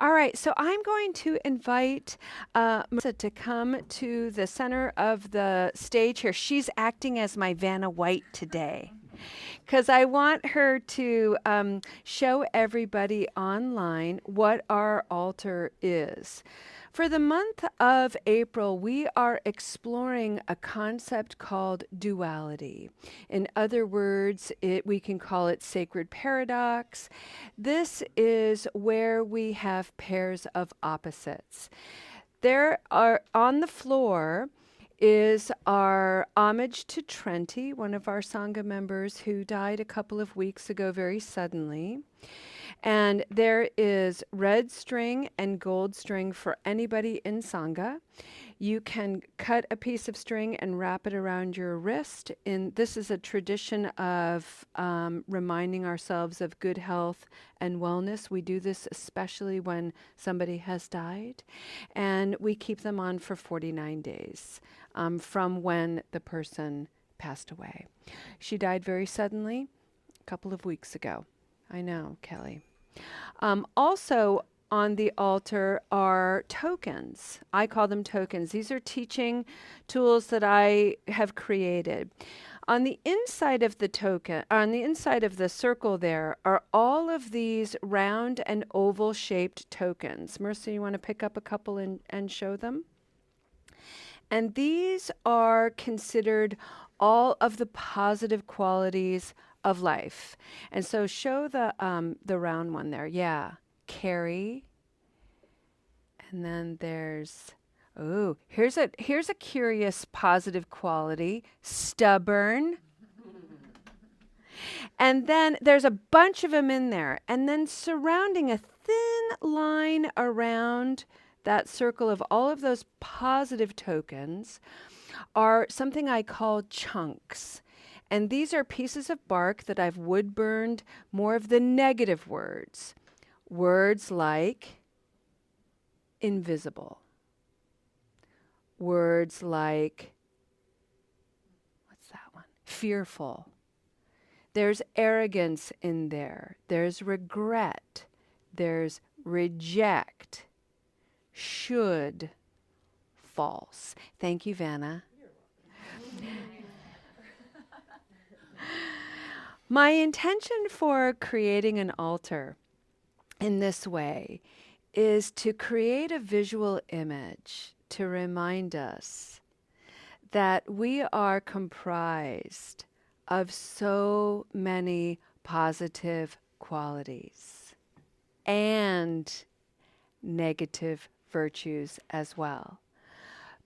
All right, so I'm going to invite Melissa to come to the center of the stage here. She's acting as my Vanna White today because I want her to show everybody online what our altar is. For the month of April, we are exploring a concept called duality. In other words, we can call it sacred paradox. This is where we have pairs of opposites. There are on the floor is our homage to Trenti, one of our Sangha members who died a couple of weeks ago very suddenly. And there is red string and gold string for anybody in Sangha. You can cut a piece of string and wrap it around your wrist. This is a tradition of reminding ourselves of good health and wellness. We do this especially when somebody has died. And we keep them on for 49 days from when the person passed away. She died very suddenly a couple of weeks ago. I know, Kelly. Also on the altar are tokens. I call them tokens. These are teaching tools that I have created. On the inside of the token, on the inside of the circle there are all of these round and oval shaped tokens. Marissa, you want to pick up a couple and show them? And these are considered all of the positive qualities of life. And so show the round one there. Yeah. Carry. And then there's here's a curious positive quality. Stubborn. And then there's a bunch of them in there. And then surrounding a thin line around that circle of all of those positive tokens are something I call chunks. And these are pieces of bark that I've wood burned more of the negative words. Words like invisible. Words like, what's that one? Fearful. There's arrogance in there. There's regret. There's reject. Should. False. Thank you, Vanna. My intention for creating an altar in this way is to create a visual image to remind us that we are comprised of so many positive qualities and negative virtues as well.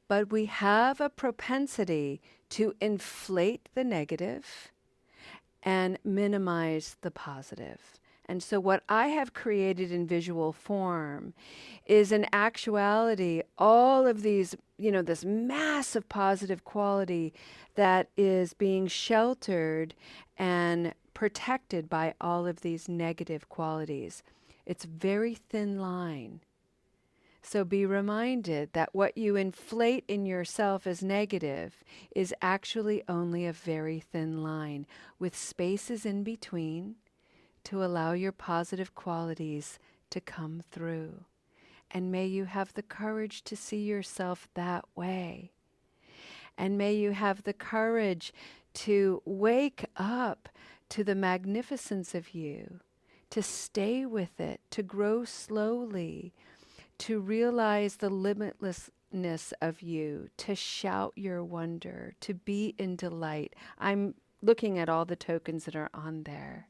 But we have a propensity to inflate the negative and minimize the positive. And so what I have created in visual form is in actuality all of these, this massive positive quality that is being sheltered and protected by all of these negative qualities. It's a very thin line. So be reminded that what you inflate in yourself as negative is actually only a very thin line with spaces in between to allow your positive qualities to come through. And may you have the courage to see yourself that way. And may you have the courage to wake up to the magnificence of you, to stay with it, to grow slowly, to realize the limitlessness of you, to shout your wonder, to be in delight. I'm looking at all the tokens that are on there.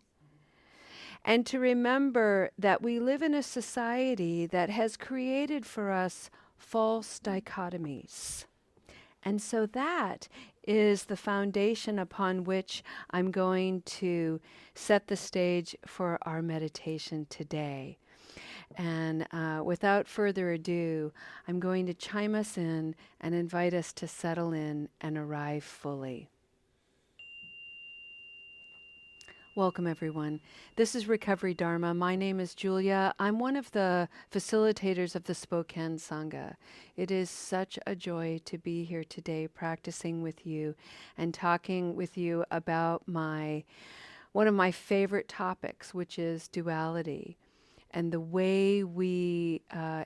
And to remember that we live in a society that has created for us false dichotomies. And so that is the foundation upon which I'm going to set the stage for our meditation today. And without further ado, I'm going to chime us in and invite us to settle in and arrive fully. Welcome, everyone. This is Recovery Dharma. My name is Julia. I'm one of the facilitators of the Spokane Sangha. It is such a joy to be here today practicing with you and talking with you about one of my favorite topics, which is duality. and the way we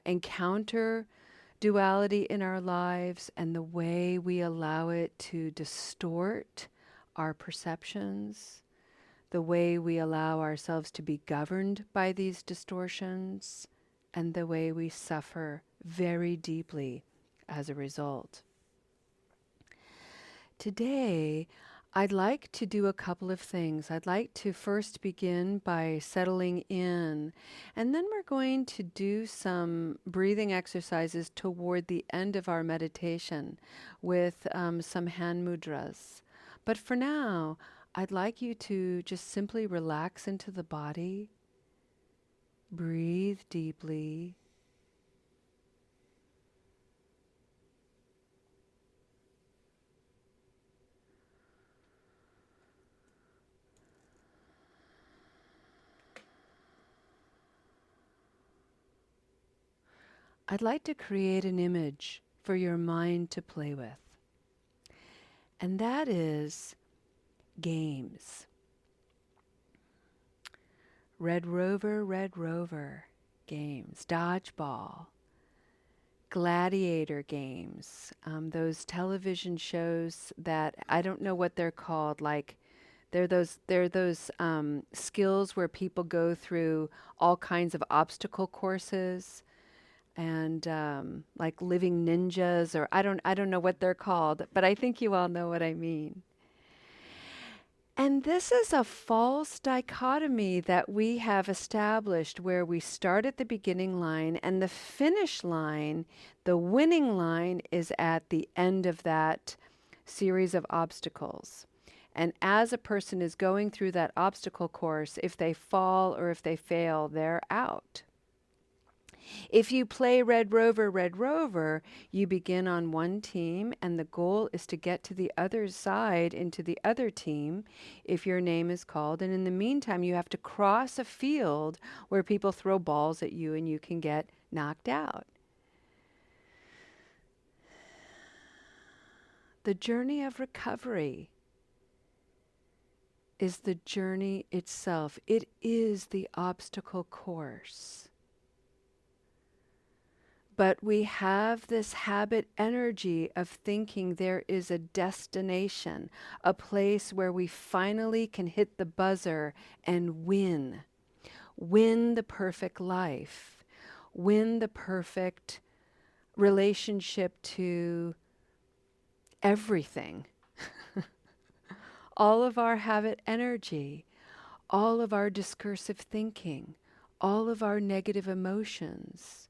encounter duality in our lives and the way we allow it to distort our perceptions, the way we allow ourselves to be governed by these distortions, and the way we suffer very deeply as a result. Today, I'd like to do a couple of things. I'd like to first begin by settling in, and then we're going to do some breathing exercises toward the end of our meditation with some hand mudras. But for now, I'd like you to just simply relax into the body, breathe deeply, I'd like to create an image for your mind to play with, and that is games. Red Rover games, dodgeball, gladiator games, those television shows that I don't know what they're called, like they're those skills where people go through all kinds of obstacle courses and like living ninjas, or I don't know what they're called, but I think you all know what I mean. And this is a false dichotomy that we have established where we start at the beginning line and the finish line, the winning line, is at the end of that series of obstacles. And as a person is going through that obstacle course, if they fall or if they fail, they're out. If you play Red Rover, you begin on one team and the goal is to get to the other side into the other team if your name is called. And in the meantime, you have to cross a field where people throw balls at you and you can get knocked out. The journey of recovery is the journey itself. It is the obstacle course. But we have this habit energy of thinking there is a destination, a place where we finally can hit the buzzer and win. Win the perfect life. Win the perfect relationship to everything. All of our habit energy, all of our discursive thinking, all of our negative emotions.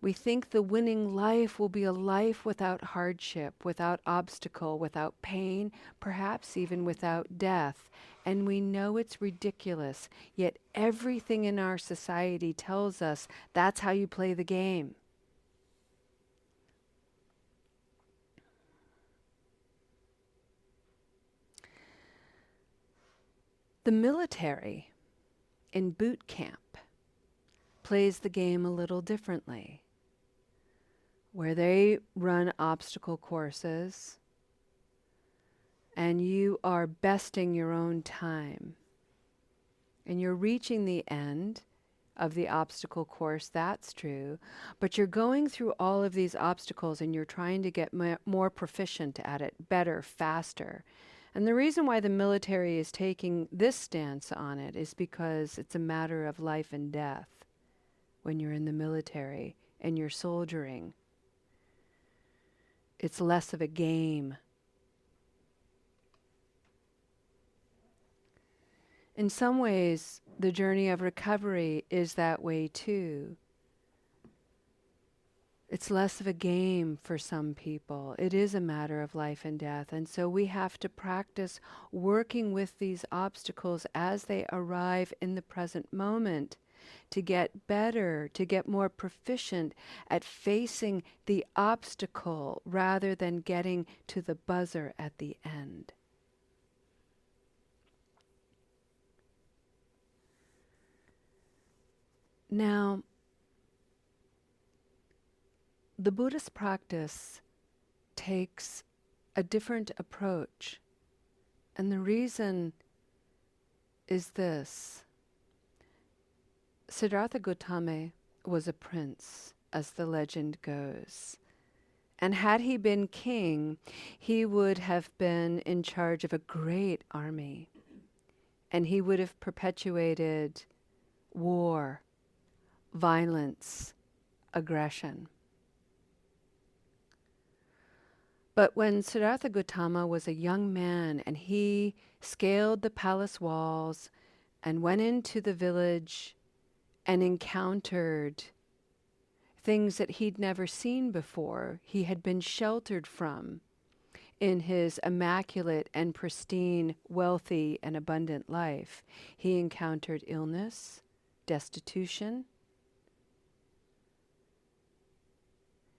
We think the winning life will be a life without hardship, without obstacle, without pain, perhaps even without death. And we know it's ridiculous, yet everything in our society tells us that's how you play the game. The military in boot camp plays the game a little differently, where they run obstacle courses and you are besting your own time and you're reaching the end of the obstacle course, that's true, but you're going through all of these obstacles and you're trying to get more proficient at it, better, faster. And the reason why the military is taking this stance on it is because it's a matter of life and death when you're in the military and you're soldiering. It's less of a game. In some ways, the journey of recovery is that way too. It's less of a game for some people. It is a matter of life and death. And so we have to practice working with these obstacles as they arrive in the present moment to get better, to get more proficient at facing the obstacle rather than getting to the buzzer at the end. Now, the Buddhist practice takes a different approach. And the reason is this. Siddhartha Gautama was a prince, as the legend goes. And had he been king, he would have been in charge of a great army. And he would have perpetuated war, violence, aggression. But when Siddhartha Gautama was a young man and he scaled the palace walls and went into the village and encountered things that he'd never seen before, he had been sheltered from in his immaculate and pristine, wealthy and abundant life. He encountered illness, destitution.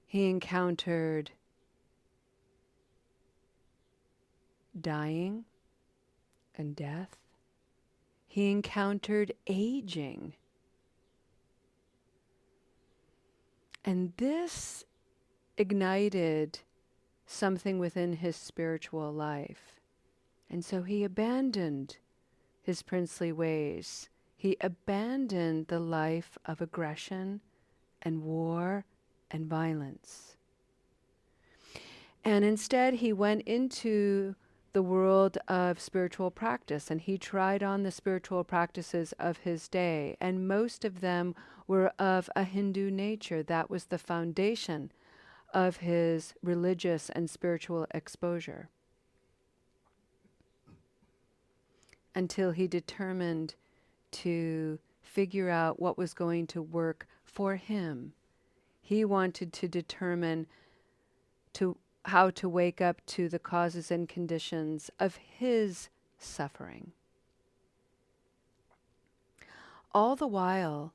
He encountered dying and death. He encountered aging. And this ignited something within his spiritual life. And so he abandoned his princely ways. He abandoned the life of aggression and war and violence. And instead he went into the world of spiritual practice, and he tried on the spiritual practices of his day, and most of them were of a Hindu nature. That was the foundation of his religious and spiritual exposure, until he determined to figure out what was going to work for him. He wanted to determine how to wake up to the causes and conditions of his suffering. All the while,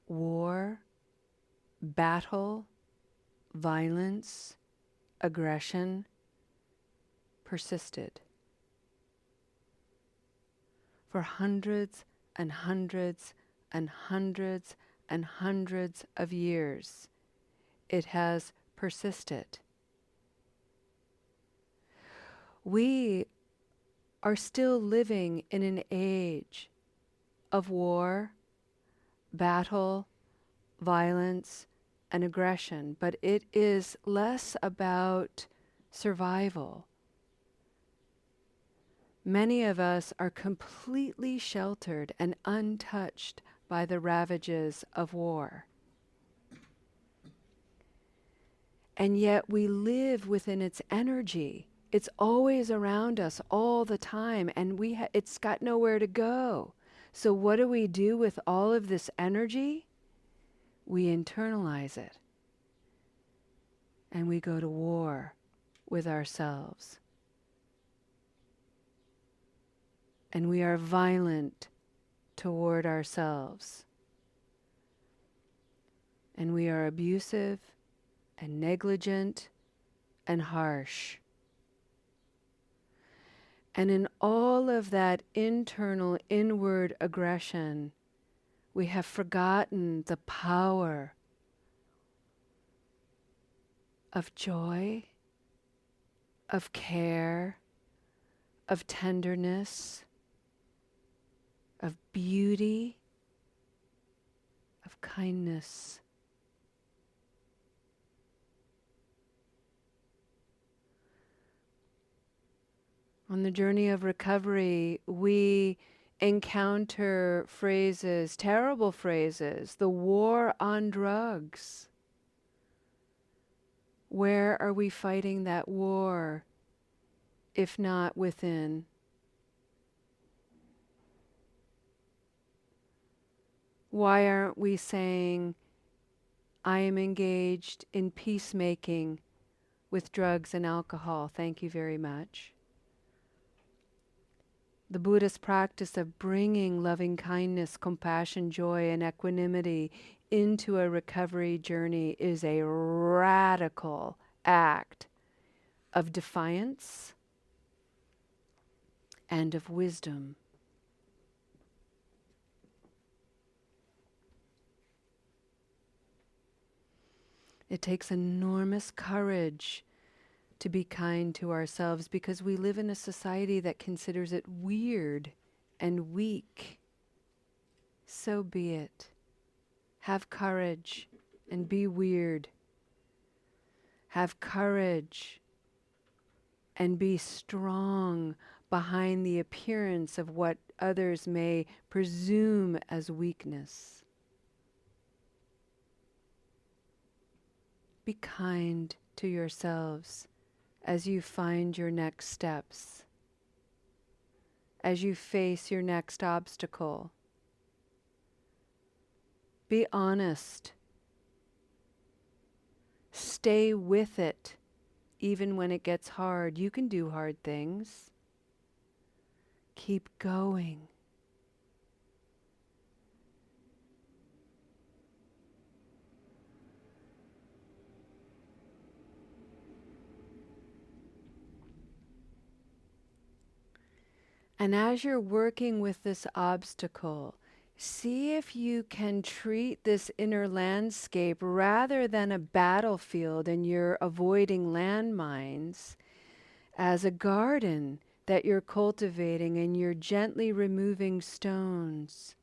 war, battle, violence, aggression persisted. For hundreds and hundreds and hundreds and hundreds of years, it has persisted. We are still living in an age of war, battle, violence, and aggression, but it is less about survival. Many of us are completely sheltered and untouched by the ravages of war. And yet we live within its energy. It's always around us all the time, and it's got nowhere to go. So what do we do with all of this energy? We internalize it. And we go to war with ourselves. And we are violent toward ourselves. And we are abusive and negligent and harsh. And in all of that internal, inward aggression, we have forgotten the power of joy, of care, of tenderness, of beauty, of kindness. On the journey of recovery, we encounter phrases, terrible phrases, the war on drugs. Where are we fighting that war, if not within? Why aren't we saying, I am engaged in peacemaking with drugs and alcohol, thank you very much? The Buddhist practice of bringing loving kindness, compassion, joy, and equanimity into a recovery journey is a radical act of defiance and of wisdom. It takes enormous courage to be kind to ourselves, because we live in a society that considers it weird and weak So be it. Have courage and be weird. Have courage and be strong behind the appearance of what others may presume as weakness. Be kind to yourselves as you find your next steps, as you face your next obstacle. Be honest. Stay with it, even when it gets hard. You can do hard things. Keep going. And as you're working with this obstacle, see if you can treat this inner landscape rather than a battlefield and you're avoiding landmines as a garden that you're cultivating and you're gently removing stones.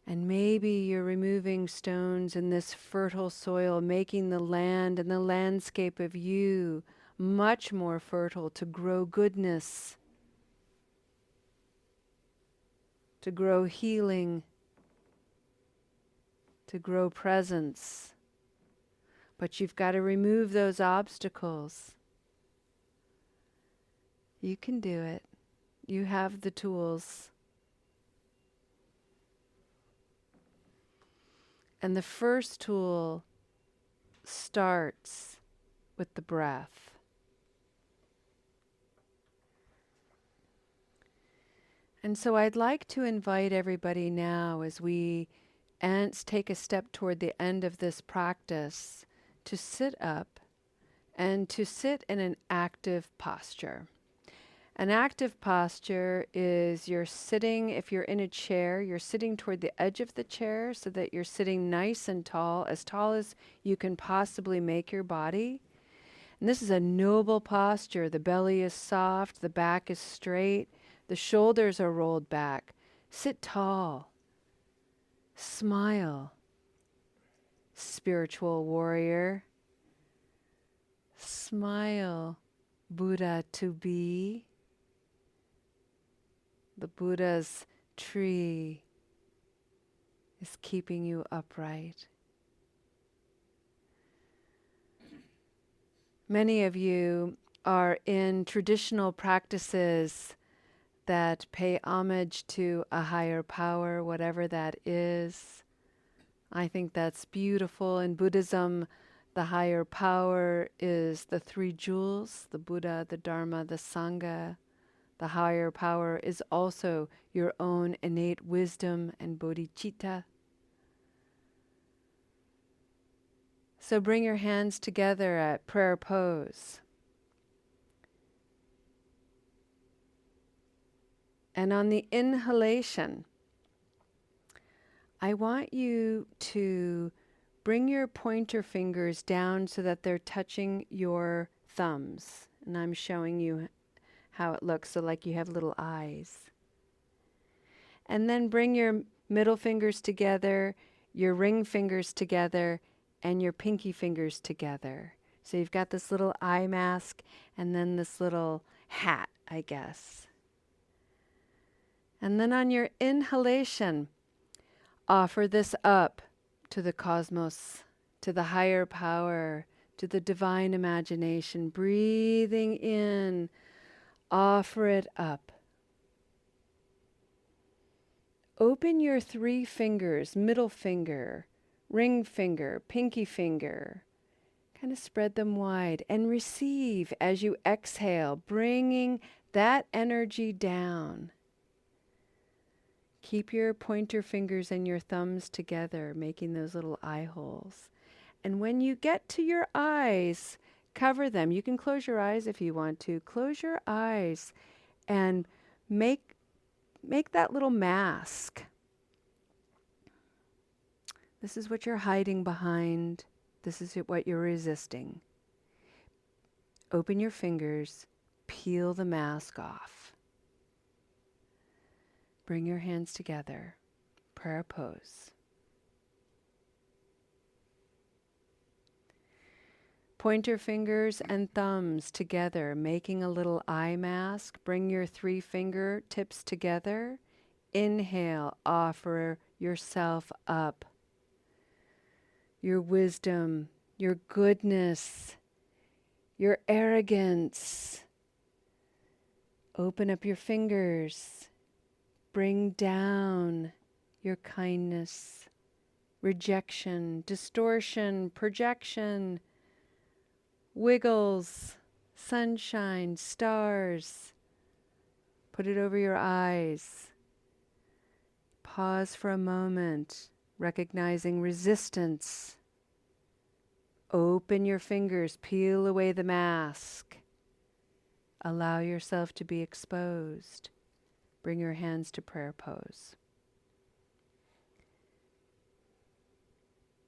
And maybe you're removing stones in this fertile soil, making the land and the landscape of you much more fertile to grow goodness, to grow healing, to grow presence. But you've got to remove those obstacles. You can do it. You have the tools. And the first tool starts with the breath. And so I'd like to invite everybody now, as we take a step toward the end of this practice, to sit up and to sit in an active posture. An active posture is you're sitting, if you're in a chair, you're sitting toward the edge of the chair so that you're sitting nice and tall as you can possibly make your body. And this is a noble posture. The belly is soft, the back is straight, the shoulders are rolled back. Sit tall. Smile, spiritual warrior. Smile, Buddha to be. The Buddha's tree is keeping you upright. Many of you are in traditional practices that pay homage to a higher power, whatever that is. I think that's beautiful. In Buddhism, the higher power is the three jewels, the Buddha, the Dharma, the Sangha. The higher power is also your own innate wisdom and bodhicitta. So bring your hands together at prayer pose. And on the inhalation, I want you to bring your pointer fingers down so that they're touching your thumbs. And I'm showing you how it looks, so like you have little eyes. And then bring your middle fingers together, your ring fingers together, and your pinky fingers together. So you've got this little eye mask and then this little hat, I guess. And then on your inhalation, offer this up to the cosmos, to the higher power, to the divine imagination. Breathing in, offer it up. Open your three fingers, middle finger, ring finger, pinky finger. Kind of spread them wide and receive as you exhale, bringing that energy down. Keep your pointer fingers and your thumbs together, making those little eye holes. And when you get to your eyes, cover them. You can close your eyes if you want to. Close your eyes and make that little mask. This is what you're hiding behind. This is what you're resisting. Open your fingers, peel the mask off. Bring your hands together. Prayer pose. Pointer fingers and thumbs together, making a little eye mask. Bring your 3 fingertips together. Inhale, offer yourself up. Your wisdom, your goodness, your arrogance. Open up your fingers. Bring down your kindness, rejection, distortion, projection, wiggles, sunshine, stars. Put it over your eyes. Pause for a moment, recognizing resistance. Open your fingers, peel away the mask. Allow yourself to be exposed. Bring your hands to prayer pose.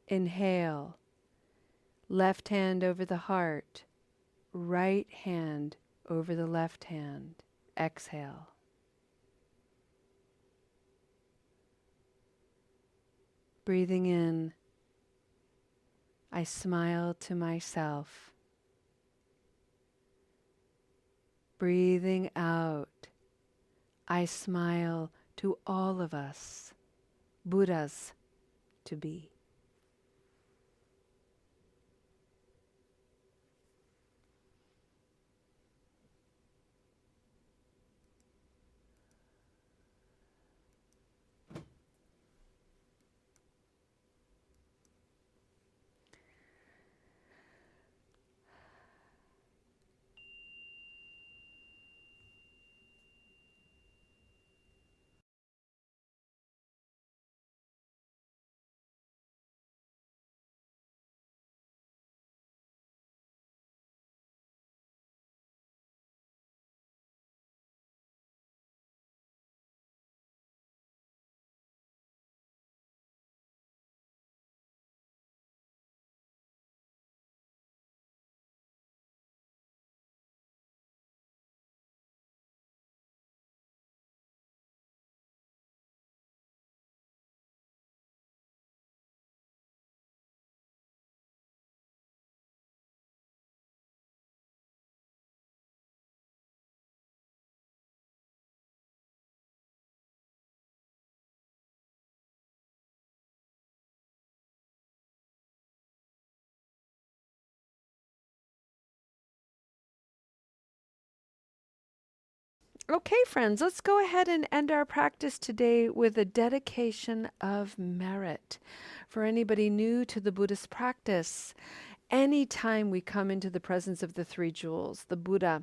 Inhale. Left hand over the heart. Right hand over the left hand. Exhale. Breathing in, I smile to myself. Breathing out, I smile to all of us, Buddhas to be. Okay, friends, let's go ahead and end our practice today with a dedication of merit. For anybody new to the Buddhist practice, anytime we come into the presence of the 3 jewels, the Buddha,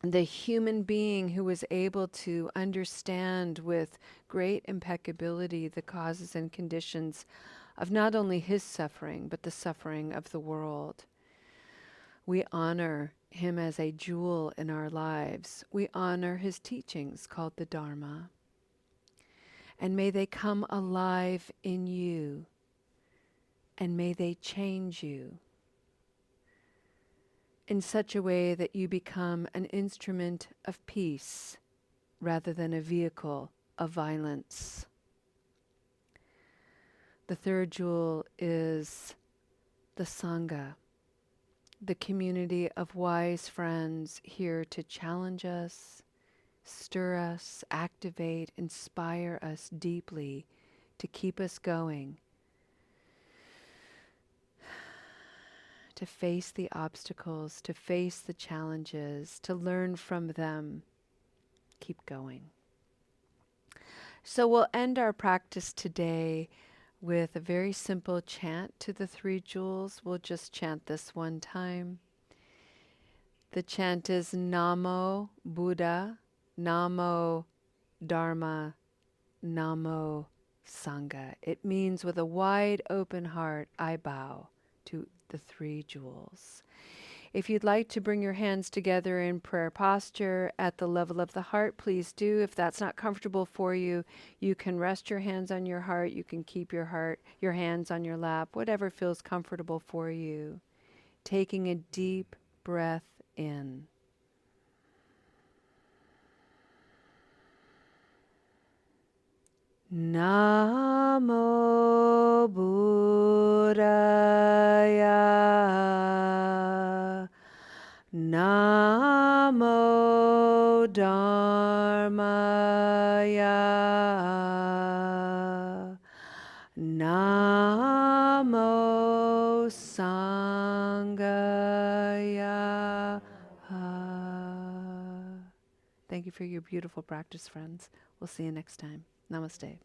the human being who was able to understand with great impeccability the causes and conditions of not only his suffering, but the suffering of the world. We honor him as a jewel in our lives. We honor his teachings called the Dharma. And may they come alive in you, and may they change you in such a way that you become an instrument of peace rather than a vehicle of violence. The 3rd jewel is the Sangha, the community of wise friends here to challenge us, stir us, activate, inspire us deeply to keep us going, to face the obstacles, to face the challenges, to learn from them. Keep going. So we'll end our practice today with a very simple chant to the 3 jewels. We'll just chant this one time. The chant is Namo Buddha, Namo Dharma, Namo Sangha. It means with a wide open heart, I bow to the 3 jewels. If you'd like to bring your hands together in prayer posture at the level of the heart, please do. If that's not comfortable for you, you can rest your hands on your heart. You can keep your hands on your lap, whatever feels comfortable for you. Taking a deep breath in. Namo Buddhaya. Namo Dharmaya. Namo Sangaya. Thank you for your beautiful practice, friends. We'll see you next time. Namaste.